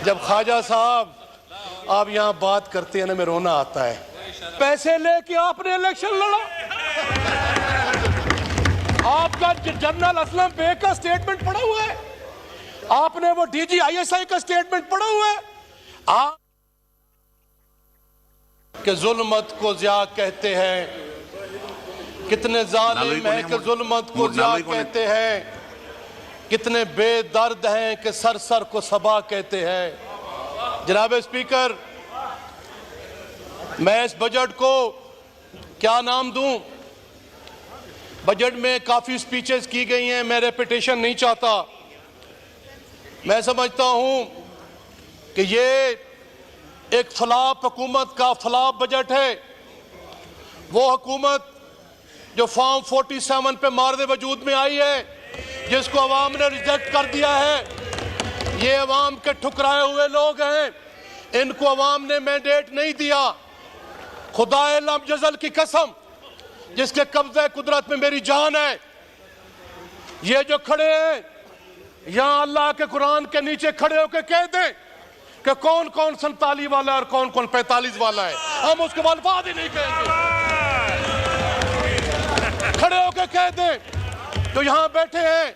जब ख्वाजा साहब आप यहाँ बात करते हैं ना, में रोना आता है। पैसे लेके आपने इलेक्शन लड़ा। आपका जनरल असलम बेग का स्टेटमेंट पड़ा हुआ है, आपने वो डीजी आईएसआई का स्टेटमेंट पड़ा हुआ है। आप के जुल्मत को ज़िया कहते हैं, कितने जालिम हैं कि जुल्मत को ज़िया कहते हैं, कितने बेदर्द हैं कि सर सर को सबा कहते हैं। जनाब स्पीकर, मैं इस बजट को क्या नाम दूं? बजट में काफ़ी स्पीचेस की गई हैं, मैं रेपिटेशन नहीं चाहता। मैं समझता हूं कि ये एक फलाप हुकूमत का फलाप बजट है। वो हुकूमत जो फॉर्म 47 पे मारदे वजूद में आई है, जिसको अवाम ने रिजेक्ट कर दिया है। ये अवाम के ठुकराए हुए लोग हैं, इनको अवाम ने मैंडेट नहीं दिया। खुदाए लम जज़ल की कसम, जिसके कब्ज़े कुदरत में मेरी जान है, ये जो खड़े हैं यहाँ अल्लाह के कुरान के नीचे खड़े होकर कह दें कि कौन कौन 47 वाला है और कौन कौन 45 वाला है, हम उसके बाद बात ही नहीं कहेंगे। खड़े होकर कह दें तो यहाँ बैठे हैं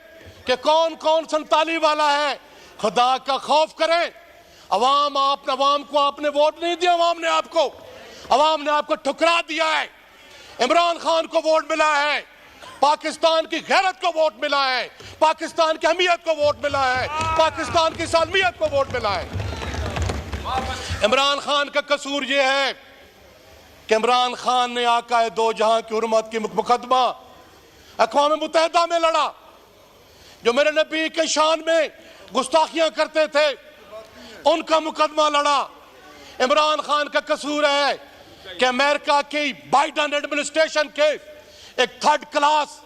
कि कौन कौन 47 वाला है। खुदा का खौफ करें। अवाम को आपने वोट नहीं दिया, अवाम ने आपको ठुकरा दिया है। इमरान खान को वोट मिला है, पाकिस्तान की गैरत को वोट मिला है, पाकिस्तान की अहमियत को वोट मिला है, पाकिस्तान की सालमियत को वोट मिला है। इमरान खान का कसूर यह है कि इमरान खान ने आकाए दो जहां की हुर्मत की मुकदमा अक़वाम मुत्तहिदा में लड़ा। जो मेरे नबी के शान में गुस्ताखियां करते थे, उनका मुकदमा लड़ा। इमरान खान का कसूर है कि अमेरिका की बाइडेन एडमिनिस्ट्रेशन के एक थर्ड क्लास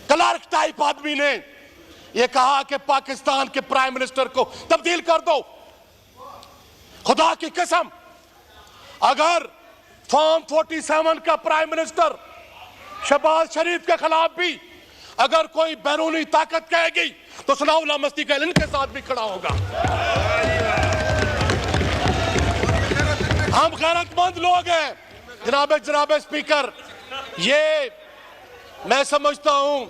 क्लर्क टाइप आदमी ने यह कहा कि पाकिस्तान के प्राइम मिनिस्टर को तब्दील कर दो। खुदा की कसम, अगर फॉर्म 47 का प्राइम मिनिस्टर शहबाज शरीफ के खिलाफ भी अगर कोई बैरूनी ताकत कहेगी तो सनाउल्लाह मस्ती का इनके साथ भी खड़ा होगा। हम गैरतमंद लोग हैं। जनाब स्पीकर, ये मैं समझता हूं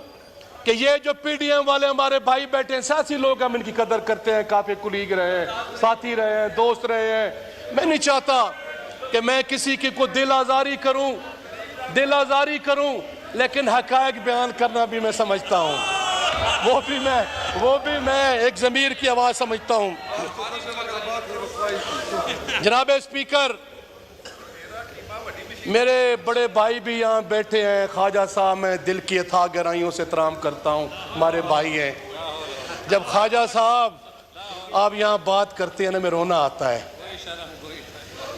कि ये जो पीडीएम वाले हमारे भाई बैठे हैं, सियासी लोग, हम इनकी कदर करते हैं, काफी कुलीग रहे हैं, साथी रहे हैं, दोस्त रहे हैं। मैं नहीं चाहता कि मैं किसी की को दिल आजारी करूं, लेकिन हकायक बयान करना भी मैं समझता हूं, वो भी मैं एक ज़मीर की आवाज़ समझता हूं। जनाब स्पीकर, मेरे बड़े भाई भी यहाँ बैठे हैं, ख्वाजा साहब, मैं दिल की अथाह गहराइयों से एहतराम करता हूँ, हमारे भाई हैं। जब ख्वाजा साहब आप यहाँ बात करते हैं ना, में रोना आता है।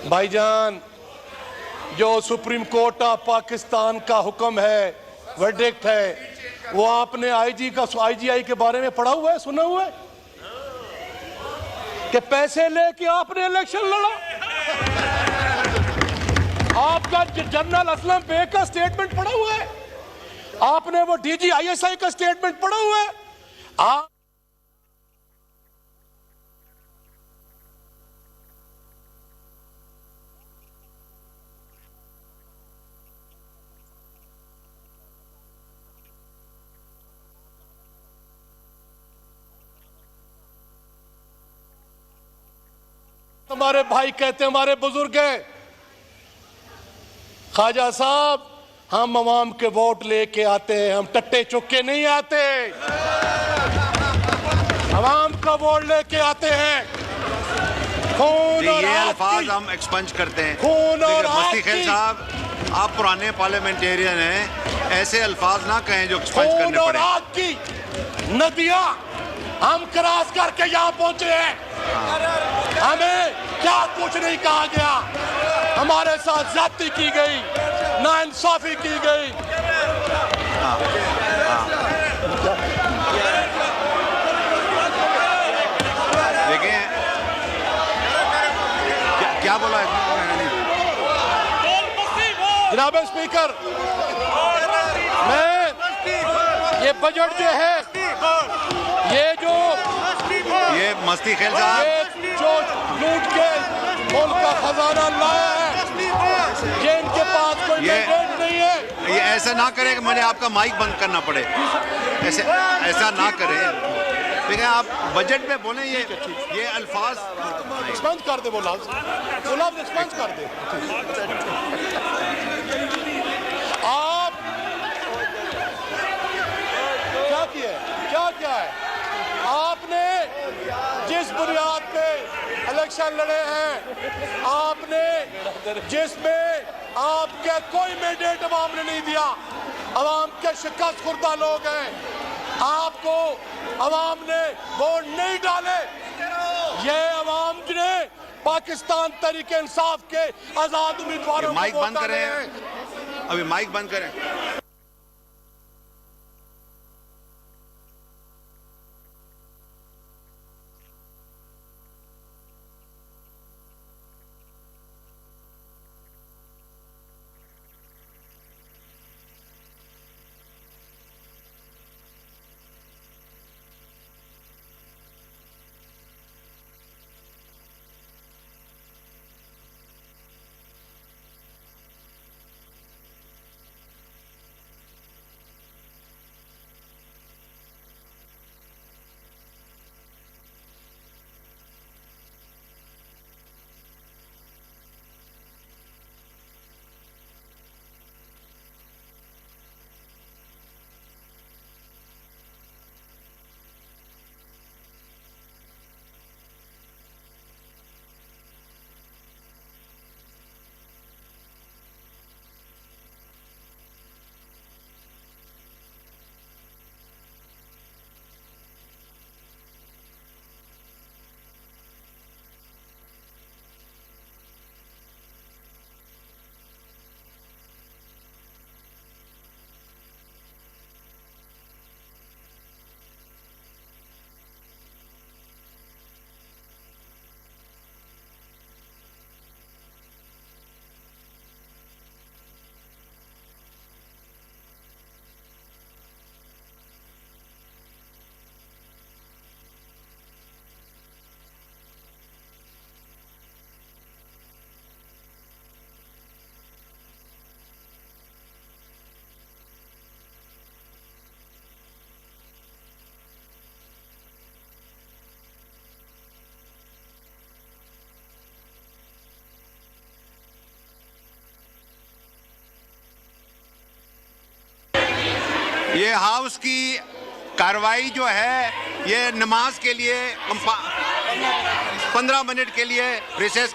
भाईजान, जो सुप्रीम कोर्ट ऑफ पाकिस्तान का हुक्म है, वर्डिक्ट है, वो आपने आईजीआई के बारे में पढ़ा हुआ है, सुना हुआ है कि पैसे लेके आपने इलेक्शन लड़ा। आपका जनरल असलम बेग का स्टेटमेंट पड़ा हुआ है, आपने वो डीजी आईएसआई का स्टेटमेंट पड़ा हुआ है। आप हमारे भाई कहते हैं, हमारे बुजुर्ग हैं, ख्वाजा साहब, हम अवाम के वोट लेके आते हैं, हम टट्टे चुक्के नहीं आते, अवाम का वोट लेके आते हैं। खून और ये अल्फाज हम एक्सपंज करते हैं। खून और मुफ्ती खैल साहब, आप पुराने पार्लियामेंटेरियन हैं, ऐसे अल्फाज ना कहें जो एक्सपंज करने पड़े। आग की नदियां हम क्रॉस करके यहाँ पहुंचे हैं। हमें क्या कुछ नहीं कहा गया, हमारे साथ ज्यादती की गई, नाइंसाफी की गई। देखिए क्या बोला है जनाब स्पीकर, मैं ये बजट जो है, ये मस्ती खेल साहब, ये जो लूट के मुल्क का खजाना लाया है, ये इनके पास कोई मैंडेट नहीं है। ये ऐसा ना करें कि मुझे आपका माइक बंद करना पड़े, ऐसा ना करें। ठीक है, आप बजट में बोलें, ये अल्फाज एक्सपेंस कर दे, बोला एक्सपेंस कर दे। आप क्या है आपने जिस बुनियाद पे इलेक्शन लड़े हैं, आपने जिसमें आपके कोई मैंडेट अवाम ने नहीं दिया, अवाम के शिकस्त खुर्दा लोग हैं, आपको अवाम ने वोट नहीं डाले। ये अवाम ने पाकिस्तान तहरीक इंसाफ के आजाद उम्मीदवारों को माइक वोट बंद डाले करें, हैं। अभी माइक बंद करें। ये हाउस की कार्रवाई जो है, ये नमाज के लिए 15 मिनट के लिए रिसेस कर